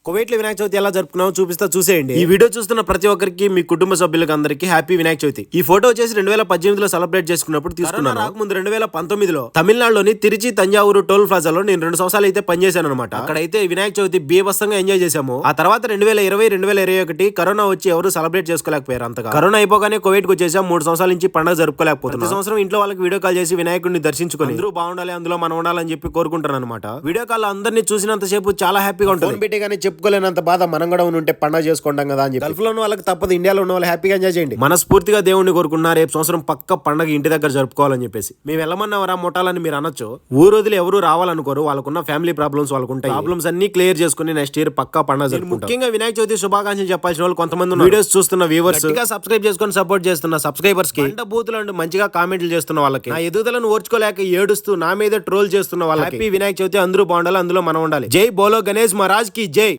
Kuwait లో వినాయక చవితి ఎలా జరుపుకున్నామో చూపిస్తా చూసేయండి. ఈ వీడియో చూస్తున్న ప్రతి ఒక్కరికి మీ కుటుంబ సభ్యులకు అందరికి హ్యాపీ వినాయక చవితి. ఈ ఫోటో వచ్చేసి 2018లో సెలబ్రేట్ చేసుకున్నప్పుడు తీసుకున్నాను. రాకముందు 2019లో తమిళనాడులోని తిరుచి తంజావూరు టోల్ ప్లాజాలో నేను 2 సంవత్సరాలు అయితే పనిచేశాను అనమాట. అక్కడైతే వినాయక చవితి బీభత్సంగా ఎంజాయ్ చేశాము. ఆ తర్వాత 2020, 2021 కరోనా వచ్చి ఎవరు సెలబ్రేట్ చేసుకోలేకపోయారు అంతగా. కరోనా అయిపోగానే కువైట్ కు వచ్చేసాం. 3 సంవత్సరాల నుంచి పండుగ జరుపుకోలేకపోతున్నాం. ప్రతి సంవత్సరం ఇంట్లో వాళ్ళకి వీడియో కాల్ చేసి వినాయకుడిని దర్శించుకొని అందరూ బాగుండాలి, అందులో మనం ఉండాలని చెప్పి కోరుకుంటాను అనమాట. వీడియో కాల్ అందరినీ చూసినంత సేపు చాలా హ్యాపీగా ఉంటుంది. చెప్పుకోలేనంత బాధ మనం కూడా ఉంటే పండుగ చేసుకుంటాం కదా అని చెప్పి. గల్ఫ్ లో ఉన్న వాళ్ళకి తప్పదు, ఇండియాలో ఉన్న వాళ్ళు హ్యాపీగా ఎంజాయ్ చేయండి. మనస్ఫూర్తిగా దేవుడిని కోరుకున్నా రేపు సంవత్సరం పక్క పండుగ ఇంటి దగ్గర జరుపుకోవాలని చెప్పేసి. మేము వెళ్ళమన్నవరా ముట్టాలని మీరు అనొచ్చు. ఊరు వదిలి ఎవరు రావాలనుకోరు. వాళ్ళకున్న ఫ్యామిలీ ప్రాబ్లమ్స్ వాళ్ళకుంటాయి. ప్రాబ్లమ్స్ అన్ని క్లియర్ చేసుకుని నెక్స్ట్ ఇయర్ పక్కా పండుగ జరుపుకుంటాం. ముఖ్యంగా వినాయక చవితి శుభాకాంక్షలు చెప్పాల్సిన వాళ్ళు కొంతమంది వీడియోస్ చూస్తున్న వ్యూవర్స్, సబ్స్క్రైబ్ చేసుకుని సపోర్ట్ చేస్తున్న సబ్స్క్రైబర్స్ కి, బూతులు మంచిగా కామెంట్లు చేస్తున్న వాళ్ళకి, నా ఎదుగుదలను ఓర్చుకోలేక ఏడుస్తూ నా మీద ట్రోల్ చేస్తున్న వాళ్ళకి హ్యాపీ వినాయక చవితి. అందరూ బాగుండాలి, అందులో మనం ఉండాలి. జై బోలో గణేష్ మహారాజ్ కి జై.